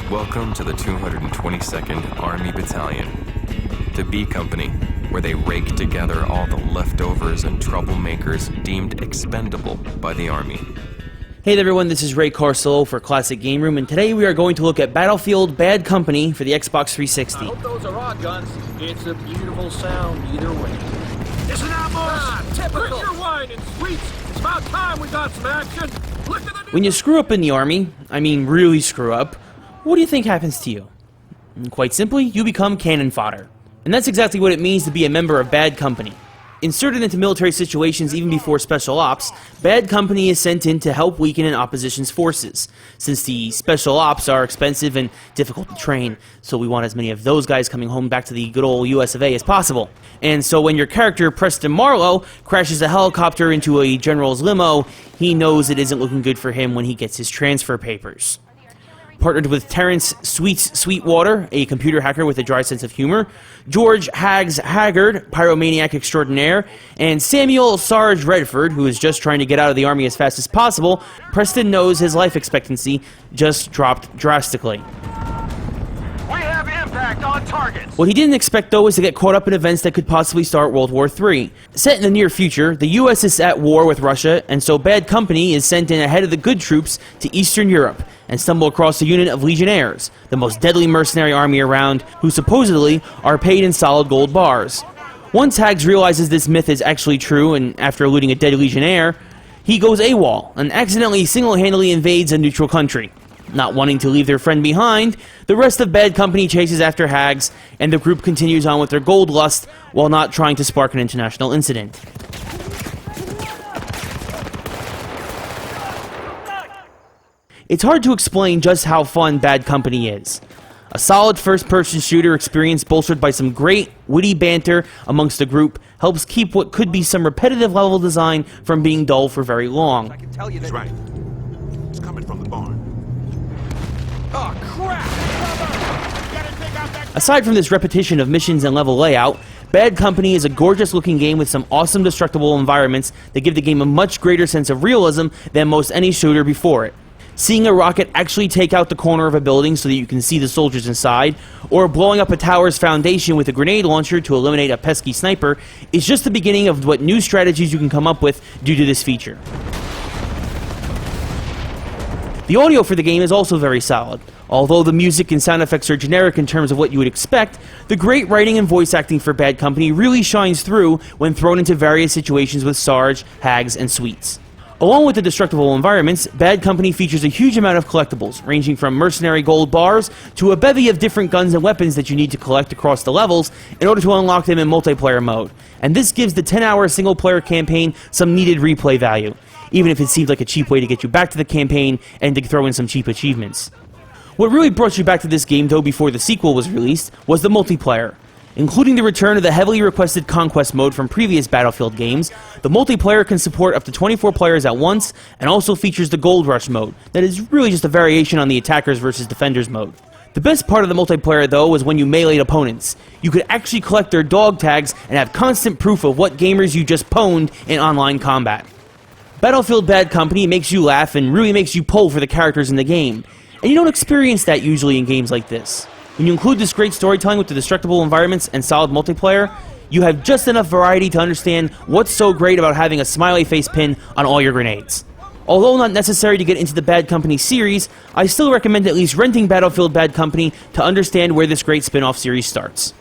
Welcome to the 222nd Army Battalion, the B Company, where they rake together all the leftovers and troublemakers deemed expendable by the Army. Hey there everyone, this is Ray Carcillo for Classic Game Room, and today we are going to look at Battlefield Bad Company for the Xbox 360. I hope those are rod guns. It's a beautiful sound either way. Listen out, boys! Typical! Drink your wine and sweets! It's about time we got some action! Look at the... When you screw up in the Army, I mean really screw up, what do you think happens to you? Quite simply, you become cannon fodder. And that's exactly what it means to be a member of Bad Company. Inserted into military situations even before Special Ops, Bad Company is sent in to help weaken an opposition's forces, since the Special Ops are expensive and difficult to train, so we want as many of those guys coming home back to the good old US of A as possible. And so when your character, Preston Marlowe, crashes a helicopter into a general's limo, he knows it isn't looking good for him when he gets his transfer papers. Partnered with Terrence Sweetwater, a computer hacker with a dry sense of humor, George Hags Haggard, pyromaniac extraordinaire, and Samuel Sarge Redford, who is just trying to get out of the Army as fast as possible, Preston knows his life expectancy just dropped drastically. We have impact on targets! What he didn't expect, though, was to get caught up in events that could possibly start World War III. Set in the near future, the US is at war with Russia, and so Bad Company is sent in ahead of the good troops to Eastern Europe, and stumble across a unit of Legionnaires, the most deadly mercenary army around, who supposedly are paid in solid gold bars. Once Hags realizes this myth is actually true, and after eluding a dead Legionnaire, he goes AWOL, and accidentally single-handedly invades a neutral country. Not wanting to leave their friend behind, the rest of Bad Company chases after Hags, and the group continues on with their gold lust, while not trying to spark an international incident. It's hard to explain just how fun Bad Company is. A solid first-person shooter experience bolstered by some great, witty banter amongst the group helps keep what could be some repetitive level design from being dull for very long. I can tell you that's right. It's coming from the barn. Oh, crap! Aside from this repetition of missions and level layout, Bad Company is a gorgeous-looking game with some awesome destructible environments that give the game a much greater sense of realism than most any shooter before it. Seeing a rocket actually take out the corner of a building so that you can see the soldiers inside, or blowing up a tower's foundation with a grenade launcher to eliminate a pesky sniper, is just the beginning of what new strategies you can come up with due to this feature. The audio for the game is also very solid. Although the music and sound effects are generic in terms of what you would expect, the great writing and voice acting for Bad Company really shines through when thrown into various situations with Sarge, Hags, and Sweets. Along with the destructible environments, Bad Company features a huge amount of collectibles, ranging from mercenary gold bars to a bevy of different guns and weapons that you need to collect across the levels in order to unlock them in multiplayer mode. And this gives the 10-hour single-player campaign some needed replay value, even if it seemed like a cheap way to get you back to the campaign and to throw in some cheap achievements. What really brought you back to this game, though, before the sequel was released, was the multiplayer. Including the return of the heavily requested Conquest mode from previous Battlefield games, the multiplayer can support up to 24 players at once, and also features the Gold Rush mode, that is really just a variation on the Attackers versus Defenders mode. The best part of the multiplayer, though, was when you meleeed opponents. You could actually collect their dog tags and have constant proof of what gamers you just pwned in online combat. Battlefield Bad Company makes you laugh and really makes you pull for the characters in the game, and you don't experience that usually in games like this. When you include this great storytelling with the destructible environments and solid multiplayer, you have just enough variety to understand what's so great about having a smiley face pin on all your grenades. Although not necessary to get into the Bad Company series, I still recommend at least renting Battlefield Bad Company to understand where this great spin-off series starts.